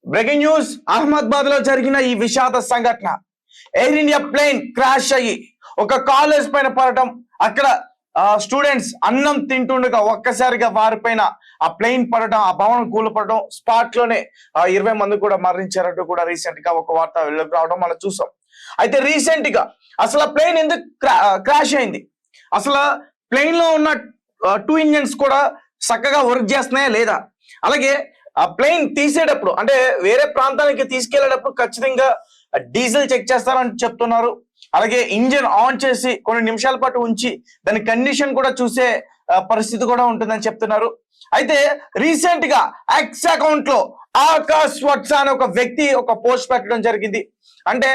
Breaking news, Ahmedabad లో జరిగిన ఈ విషాద సంఘటన. ఎయిర్ ఇండియా ప్లేన్ క్రాష్ అయ్యి ఒక కాలేజ్ పైన పడటం, అక్కడ స్టూడెంట్స్ అన్నం తింటుండగా ఒక్కసారిగా వారిపైన ఆ ప్లేన్ పడటం, ఆ భవనం కూలపడటం, స్పాట్ లోనే 20 మంది కూడా మరణించారంటూ కూడా రీసెంట్ గా ఒక వార్త వెళ్ళకు రావడం మనం చూసాం. అయితే రీసెంట్ గా అసలు ఆ ప్లేన్ ఎందుకు క్రాష్ అయింది, అసలు ప్లేన్ లో ఉన్న 2 ఇంజన్స్ కూడా చక్కగా వర్క్ చేస్తున్నాయా లేదా, అలాగే ఆ ప్లేన్ తీసేటప్పుడు అంటే వేరే ప్రాంతానికి తీసుకెళ్లేటప్పుడు ఖచ్చితంగా డీజిల్ చెక్ చేస్తారని చెప్తున్నారు. అలాగే ఇంజిన్ ఆన్ చేసి కొన్ని నిమిషాల పాటు ఉంచి దాని కండిషన్ కూడా చూసే పరిస్థితి కూడా ఉంటుందని చెప్తున్నారు. అయితే రీసెంట్ గా ఎక్స్ అకౌంట్ లో ఆకాష్ వత్స అనే ఒక వ్యక్తి ఒక పోస్ట్ పెట్టడం జరిగింది. అంటే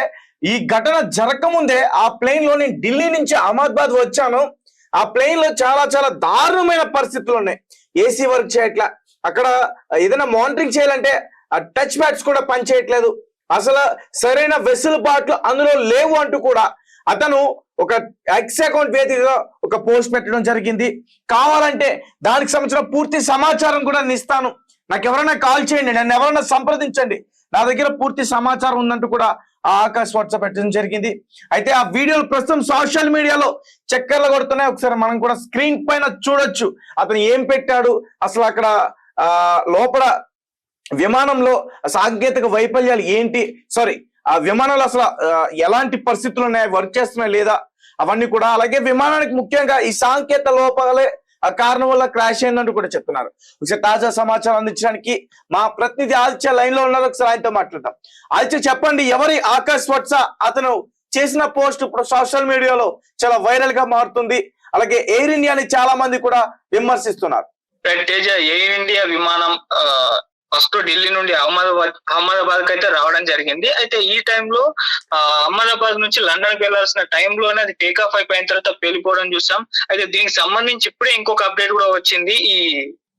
ఈ ఘటన జరగకముందే ఆ ప్లేన్ లో నేను ఢిల్లీ నుంచి అహ్మదాబాద్ వచ్చాను, ఆ ప్లేన్ లో చాలా చాలా దారుణమైన పరిస్థితులు ఉన్నాయి. ఏసీ వర్క్ చేయట్లా, అక్కడ ఏదైనా మానిటరింగ్ చేయాలంటే ఆ టచ్ ప్యాడ్స్ కూడా పనిచేయట్లేదు, అసలు సరైన వెసులుబాట్లు అందులో లేవు అంటూ కూడా అతను ఒక ఎక్స్ అకౌంట్ వేదికగా ఒక పోస్ట్ పెట్టడం జరిగింది. కావాలంటే దానికి సంబంధించిన పూర్తి సమాచారం కూడా నేను ఇస్తాను, నాకు ఎవరైనా కాల్ చేయండి, నన్ను ఎవరైనా సంప్రదించండి, నా దగ్గర పూర్తి సమాచారం ఉందంటూ కూడా ఆకాష్ వాట్సాప్ పెట్టడం జరిగింది. అయితే ఆ వీడియోలు ప్రస్తుతం సోషల్ మీడియాలో చక్కర్లు కొడుతున్నాయి. ఒకసారి మనం కూడా స్క్రీన్ పైన చూడొచ్చు అతను ఏం పెట్టాడు, అసలు అక్కడ లోపల విమానంలో సాంకేతిక వైఫల్యాలు ఏంటి, సారీ ఆ విమానంలో అసలు ఎలాంటి పరిస్థితులు ఉన్నాయి, వర్క్ చేస్తున్నాయి లేదా అవన్నీ కూడా, అలాగే విమానానికి ముఖ్యంగా ఈ సాంకేతిక లోపాలే ఆ కారణం వల్ల క్రాష్ అయిందంటూ కూడా చెప్తున్నారు. ఒకసారి తాజా సమాచారం అందించడానికి మా ప్రతినిధి ఆదిత్య లైన్ లో ఉన్నారు, ఒకసారి ఆయనతో మాట్లాడదాం. ఆదిత్య, చెప్పండి, ఎవరి ఆకాష్ వత్స? అతను చేసిన పోస్ట్ ఇప్పుడు సోషల్ మీడియాలో చాలా వైరల్ గా మారుతుంది, అలాగే ఎయిర్ ఇండియాని చాలా మంది కూడా విమర్శిస్తున్నారు. తేజ, ఎయిర్ ఇండియా విమానం ఫస్ట్ ఢిల్లీ నుండి అహ్మదాబాద్ కి అయితే రావడం జరిగింది. అయితే ఈ టైంలో అహ్మదాబాద్ నుంచి లండన్ కి వెళ్లాల్సిన టైంలోనే అది టేక్ ఆఫ్ అయిపోయిన తర్వాత పేలిపోవడం చూసాం. అయితే దీనికి సంబంధించి ఇప్పుడే ఇంకొక అప్డేట్ కూడా వచ్చింది. ఈ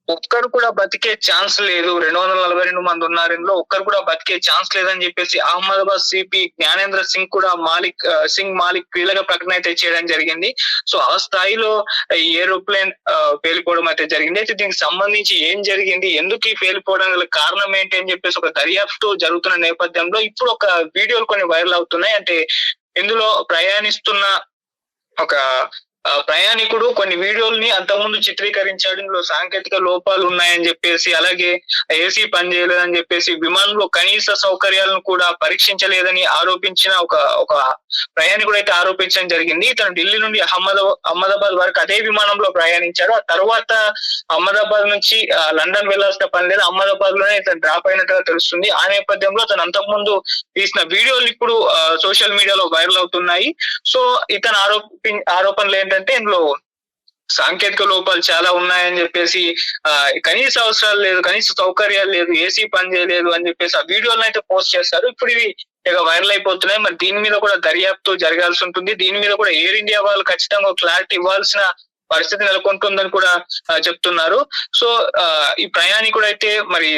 ఒక్కరు కూడా బతికే ఛాన్స్ లేదు, 242 మంది ఉన్నారు, ఇందులో ఒక్కరు కూడా బతికే ఛాన్స్ లేదని చెప్పేసి అహ్మదాబాద్ సిపి జ్ఞానేంద్ర సింగ్ కూడా మాలిక్ కీలక ప్రకటన అయితే చేయడం జరిగింది. సో ఆ స్థాయిలో ఈ ఏరోప్లేన్ పేలిపోవడం అయితే జరిగింది. అయితే దీనికి సంబంధించి ఏం జరిగింది, ఎందుకు ఈ పేలిపోవడం గల కారణం ఏంటి అని చెప్పేసి ఒక దర్యాప్తు జరుగుతున్న నేపథ్యంలో ఇప్పుడు ఒక వీడియోలు కొన్ని వైరల్ అవుతున్నాయి. అంటే ఇందులో ప్రయాణిస్తున్న ఒక ప్రయాణికుడు కొన్ని వీడియోల్ని అంతకుముందు చిత్రీకరించాడు, ఇందులో సాంకేతిక లోపాలు ఉన్నాయని చెప్పేసి, అలాగే ఏసీ పనిచేయలేదని చెప్పేసి, విమానంలో కనీస సౌకర్యాలను కూడా పరీక్షించలేదని ఆరోపించిన ఒక ప్రయాణికుడు అయితే ఆరోపించడం జరిగింది. ఇతను ఢిల్లీ నుండి అహ్మదాబాద్ వరకు అదే విమానంలో ప్రయాణించాడు. ఆ తర్వాత అహ్మదాబాద్ నుంచి లండన్ వెళ్లాల్సిన పని లేదు, అహ్మదాబాద్ లోనే ఇతను డ్రాప్ అయినట్టుగా తెలుస్తుంది. ఆ నేపథ్యంలో అతను అంతకుముందు తీసిన వీడియోలు ఇప్పుడు సోషల్ మీడియాలో వైరల్ అవుతున్నాయి. సో ఇతను ఆరోపణలు ఏంటంటే ఇందులో సాంకేతిక లోపాలు చాలా ఉన్నాయని చెప్పేసి, కనీస అవసరాలు లేదు, కనీస సౌకర్యాలు లేదు, ఏసీ పని చేయలేదు అని చెప్పేసి ఆ వీడియోలను అయితే పోస్ట్ చేస్తారు. ఇప్పుడు ఇవి ఇక వైరల్ అయిపోతున్నాయి. మరి దీని మీద కూడా దర్యాప్తు జరగాల్సి ఉంటుంది. దీని మీద కూడా ఎయిర్ ఇండియా వాళ్ళు ఖచ్చితంగా క్లారిటీ ఇవ్వాల్సిన పరిస్థితి నెలకొంటుందని కూడా చెప్తున్నారు. సో ఈ ప్రయాణికుడు అయితే మరి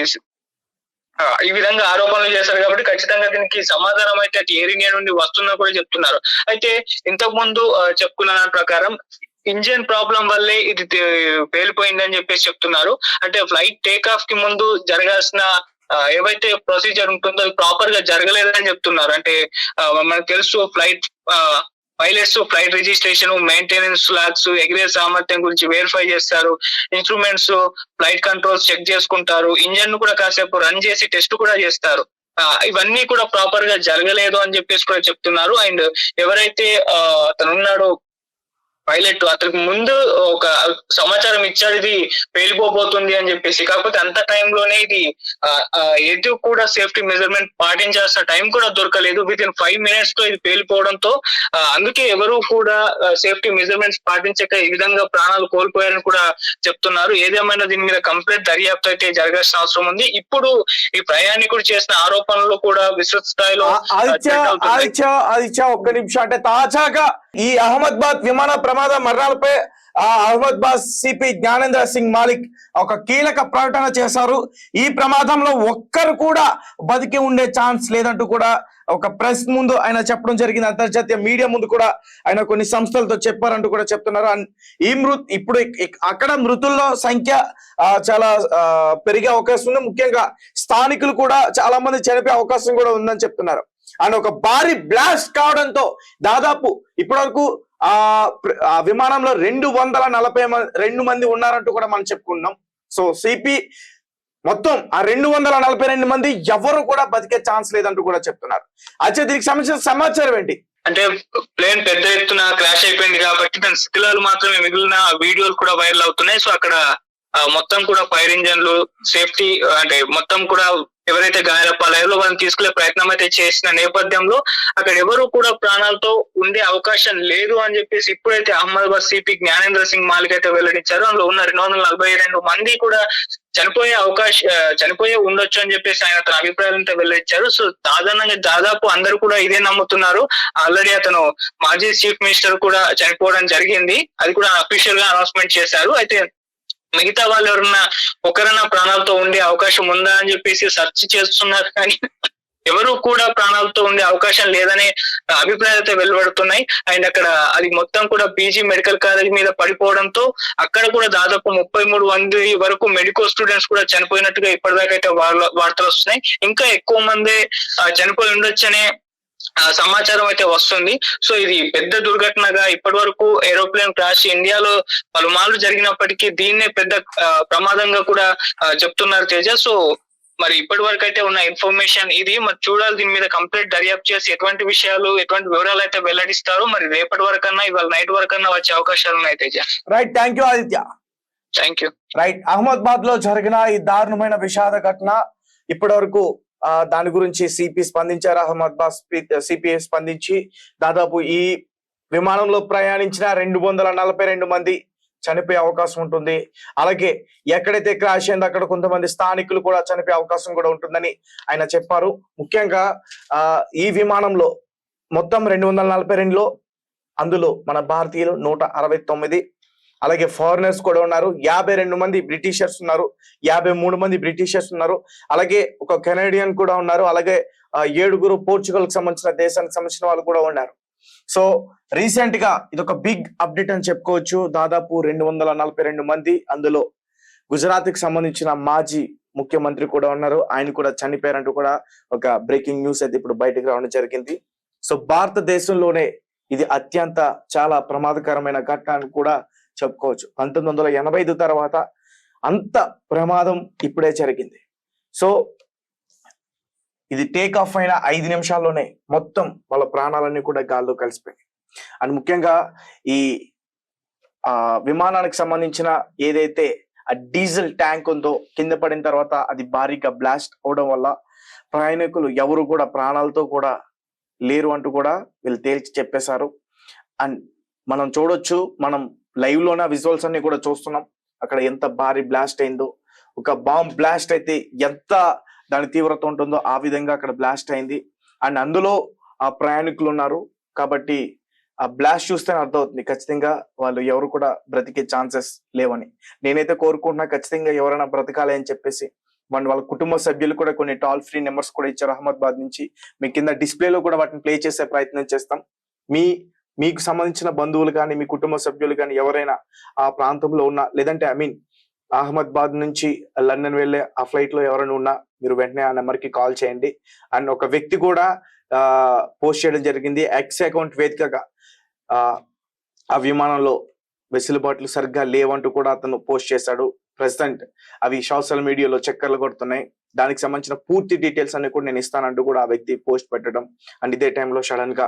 ఈ విధంగా ఆరోపణలు చేశారు కాబట్టి ఖచ్చితంగా దీనికి సమాధానం అయితే ఎయిర్ ఇండియా నుండి వస్తున్నా కూడా చెప్తున్నారు. అయితే ఇంతకు ముందు చెప్పుకున్న దాని ప్రకారం ఇంజిన్ ప్రాబ్లం వల్లే ఇది పేలిపోయిందని చెప్పేసి చెప్తున్నారు. అంటే ఫ్లైట్ టేక్ ఆఫ్ కి ముందు జరగాల్సిన ఏవైతే ప్రొసీజర్ ఉంటుందో అది ప్రాపర్ గా జరగలేదని చెప్తున్నారు. అంటే మనకు తెలుసు pilots flight registration, maintenance logs, ఎగిరే సామర్థ్యం గురించి వెరిఫై చేస్తారు, ఇన్స్ట్రుమెంట్స్, ఫ్లైట్ కంట్రోల్స్ చెక్ చేసుకుంటారు, ఇంజన్ ను కూడా కాసేపు రన్ చేసి టెస్ట్ కూడా చేస్తారు. ఇవన్నీ కూడా ప్రాపర్ గా జరగలేదు అని చెప్పేసి కూడా చెప్తున్నారు. అండ్ ఎవరైతే అతను ఉన్నాడో పైలట్, అతనికి ముందు ఒక సమాచారం ఇచ్చాడు ఇది పేలిపోబోతుంది అని చెప్పేసి, కాకపోతే అంత టైంలోనే ఇది ఏది కూడా సేఫ్టీ మెజర్మెంట్ పాటించాల్సిన టైం కూడా దొరకలేదు. విత్ ఇన్ 5 minutes తో ఇది పేలిపోవడంతో అందుకే ఎవరు కూడా సేఫ్టీ మెజర్మెంట్స్ పాటించక ఈ విధంగా ప్రాణాలు కోల్పోయారని కూడా చెప్తున్నారు. ఏదేమైనా దీని మీద కంప్లీట్ దర్యాప్తు అయితే జరగాల్సిన అవసరం ఉంది. ఇప్పుడు ఈ ప్రయాణికుడు చేసిన ఆరోపణలు కూడా విస్తృత స్థాయిలో ఒక్క నిమిషం, అంటే తాజాగా ఈ అహ్మదాబాద్ విమాన ప్రమాద మరణాలపై అహ్మదాబాద్ సిపి జ్ఞానేంద్ర సింగ్ మాలిక్ ఒక కీలక ప్రకటన చేశారు. ఈ ప్రమాదంలో ఒక్కరు కూడా బతికి ఉండే ఛాన్స్ లేదంటూ కూడా ఒక ప్రెస్ ముందు ఆయన చెప్పడం జరిగింది. అంతర్జాతీయ మీడియా ముందు కూడా ఆయన కొన్ని సంస్థలతో చెప్పారంటూ కూడా చెప్తున్నారు. ఇప్పుడు అక్కడ మృతుల్లో సంఖ్య చాలా పెరిగే అవకాశం ఉంది. ముఖ్యంగా స్థానికులు కూడా చాలా మంది చనిపోయే అవకాశం కూడా ఉందని చెప్తున్నారు. అండ్ ఒక భారీ బ్లాస్ట్ కావడంతో దాదాపు ఇప్పటి వరకు ఆ విమానంలో 242 మంది ఉన్నారంటూ కూడా మనం చెప్పుకున్నాం. సో సిపి మొత్తం ఆ 242 మంది ఎవరు కూడా బతికే ఛాన్స్ లేదంటూ కూడా చెప్తున్నారు. అయితే దీనికి సంబంధించిన సమాచారం ఏంటి అంటే ప్లేన్ పెద్ద ఎత్తున క్రాష్ అయిపోయింది కాబట్టి దాని శిథిలాలు మాత్రమే మిగిలిన వీడియోలు కూడా వైరల్ అవుతున్నాయి. సో అక్కడ మొత్తం కూడా ఫైర్ ఇంజన్లు సేఫ్టీ అంటే మొత్తం కూడా ఎవరైతే గాయాలపాలయ్యారో వాళ్ళని తీసుకునే ప్రయత్నం అయితే చేసిన నేపథ్యంలో అక్కడ ఎవరు కూడా ప్రాణాలతో ఉండే అవకాశం లేదు అని చెప్పేసి ఇప్పుడైతే అహ్మదాబాద్ సిపి జ్ఞానేంద్ర సింగ్ మాలిక్ అయితే వెల్లడించారు. అందులో ఉన్న 242 మంది కూడా చనిపోయే ఉండొచ్చు అని చెప్పేసి ఆయన తన అభిప్రాయాలంతా వెల్లడించారు. సో సాధారణంగా దాదాపు అందరూ కూడా ఇదే నమ్ముతున్నారు. ఆల్రెడీ అతను మాజీ చీఫ్ మినిస్టర్ కూడా చనిపోవడం జరిగింది. అది కూడా అఫీషియల్ గా అనౌన్స్మెంట్ చేశారు. అయితే మిగతా వాళ్ళు ఎవరన్నా ఒకరైనా ప్రాణాలతో ఉండే అవకాశం ఉందా అని చెప్పేసి సెర్చ్ చేస్తున్నారు, కానీ ఎవరు కూడా ప్రాణాలతో ఉండే అవకాశం లేదనే అభిప్రాయాలు అయితే వెలువడుతున్నాయి. అండ్ అక్కడ అది మొత్తం కూడా పీజీ మెడికల్ కాలేజ్ మీద పడిపోవడంతో అక్కడ కూడా దాదాపు 33 మంది వరకు మెడికల్ స్టూడెంట్స్ కూడా చనిపోయినట్టుగా ఇప్పటిదాకా అయితే వార్తలు వస్తున్నాయి. ఇంకా ఎక్కువ మంది చనిపోయి ఉండొచ్చనే సమాచారం అయితే వస్తుంది. సో ఇది పెద్ద దుర్ఘటనగా ఇప్పటి వరకు ఏరోప్లేన్ క్రాష్ ఇండియాలో పలుమార్లు జరిగినప్పటికీ దీన్నే పెద్ద ప్రమాదంగా కూడా చెప్తున్నారు తేజ. సో మరి ఇప్పటి వరకు అయితే ఉన్న ఇన్ఫర్మేషన్ ఇది. మరి చూడాలి దీని మీద కంప్లీట్ దర్యాప్తు చేసి ఎటువంటి విషయాలు ఎటువంటి వివరాలు అయితే వెల్లడిస్తారో. మరి రేపటి వరకన్నా ఇవాళ నైట్ వరకన్నా వచ్చే అవకాశాలు ఉన్నాయి Teja. Right, thank you Aditya. Thank you. Right, Ahmedabad లో జరిగిన ఈ దారుణమైన విషాద ఘటన ఇప్పటి వరకు దాని గురించి సిపి స్పందించారు. అహ్మదాబాద్ సిపి స్పందించి దాదాపు ఈ విమానంలో ప్రయాణించిన 242 మంది చనిపోయే అవకాశం ఉంటుంది. అలాగే ఎక్కడైతే క్రాష్ అయిందో అక్కడ కొంతమంది స్థానికులు కూడా చనిపోయే అవకాశం కూడా ఉంటుందని ఆయన చెప్పారు. ముఖ్యంగా ఈ విమానంలో మొత్తం 242లో అందులో మన భారతీయులు 169, అలాగే ఫారినర్స్ కూడా ఉన్నారు. 52 మంది బ్రిటిషర్స్ ఉన్నారు, 53 మంది బ్రిటిషర్స్ ఉన్నారు, అలాగే ఒక కెనడియన్ కూడా ఉన్నారు, అలాగే 7 పోర్చుగల్ కి సంబంధించిన దేశానికి సంబంధించిన వాళ్ళు కూడా ఉన్నారు. సో రీసెంట్ గా ఇది ఒక బిగ్ అప్డేట్ అని చెప్పుకోవచ్చు. దాదాపు 242 మంది, అందులో గుజరాత్ కి సంబంధించిన మాజీ ముఖ్యమంత్రి కూడా ఉన్నారు, ఆయన కూడా చనిపోయారంటూ కూడా ఒక బ్రేకింగ్ న్యూస్ అయితే ఇప్పుడు బయటకు రావడం జరిగింది. సో భారతదేశంలోనే ఇది అత్యంత చాలా ప్రమాదకరమైన ఘటన అని కూడా చెప్పుకోవచ్చు. 1985 తర్వాత అంత ప్రమాదం ఇప్పుడే జరిగింది. సో ఇది టేక్ ఆఫ్ అయిన 5 నిమిషాల్లోనే మొత్తం వాళ్ళ ప్రాణాలన్నీ కూడా గాల్లో కలిసిపోయాయి. అండ్ ముఖ్యంగా ఈ విమానానికి సంబంధించిన ఏదైతే ఆ డీజిల్ ట్యాంక్ ఉందో కింద పడిన తర్వాత అది భారీగా బ్లాస్ట్ అవడం వల్ల ప్రయాణికులు ఎవరు కూడా ప్రాణాలతో కూడా లేరు అంటూ కూడా వీళ్ళు తేల్చి చెప్పేశారు. అండ్ మనం చూడొచ్చు, మనం లైవ్ లోన విజువల్స్ అన్ని కూడా చూస్తున్నాం. అక్కడ ఎంత భారీ బ్లాస్ట్ అయిందో, ఒక బాంబ్ బ్లాస్ట్ అయితే ఎంత దాని తీవ్రత ఉంటుందో ఆ విధంగా అక్కడ బ్లాస్ట్ అయింది. అండ్ అందులో ఆ ప్రయాణికులు ఉన్నారు కాబట్టి ఆ బ్లాస్ట్ చూస్తేనే అర్థమవుతుంది ఖచ్చితంగా వాళ్ళు ఎవరు కూడా బ్రతికే ఛాన్సెస్ లేవని. నేనైతే కోరుకుంటున్నా ఖచ్చితంగా ఎవరైనా బ్రతకాలి అని చెప్పేసి. వాళ్ళ కుటుంబ సభ్యులు కూడా కొన్ని టోల్ ఫ్రీ నెంబర్స్ కూడా ఇచ్చారు అహ్మదాబాద్ నుంచి. మీ కింద డిస్ప్లేలో కూడా వాటిని ప్లే చేసే ప్రయత్నం చేస్తాం. మీకు సంబంధించిన బంధువులు కానీ మీ కుటుంబ సభ్యులు కానీ ఎవరైనా ఆ ప్రాంతంలో ఉన్నా, లేదంటే అహ్మదాబాద్ నుంచి లండన్ వెళ్ళే ఆ ఫ్లైట్ లో ఎవరైనా ఉన్నా మీరు వెంటనే ఆ నెంబర్ కి కాల్ చేయండి. అండ్ ఒక వ్యక్తి కూడా పోస్ట్ చేయడం జరిగింది ఎక్స్ అకౌంట్ వేదికగా. ఆ విమానంలో వెసులుబాట్లు సరిగ్గా లేవంటూ కూడా అతను పోస్ట్ చేశాడు. ప్రెసెంట్ అవి సోషల్ మీడియాలో చక్కర్లు కొడుతున్నాయి. దానికి సంబంధించిన పూర్తి డీటెయిల్స్ అన్ని కూడా నేను ఇస్తానంటూ కూడా ఆ వ్యక్తి పోస్ట్ పెట్టడం. అండ్ ఇదే టైంలో సడన్ గా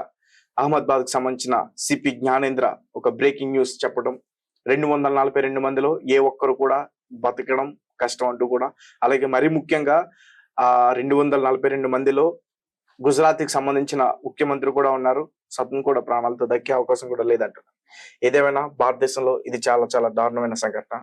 అహ్మదాబాద్ కి సంబంధించిన సిపి జ్ఞానేంద్ర ఒక బ్రేకింగ్ న్యూస్ చెప్పడం, 242 మందిలో ఏ ఒక్కరు కూడా బతకడం కష్టం అంటూ కూడా. అలాగే మరీ ముఖ్యంగా 242 మందిలో గుజరాత్ కి సంబంధించిన ముఖ్యమంత్రి కూడా ఉన్నారు. సతన్ కూడా ప్రాణాలతో దక్కే అవకాశం కూడా లేదంటున్నారు. ఏదేమైనా భారతదేశంలో ఇది చాలా చాలా దారుణమైన సంఘటన.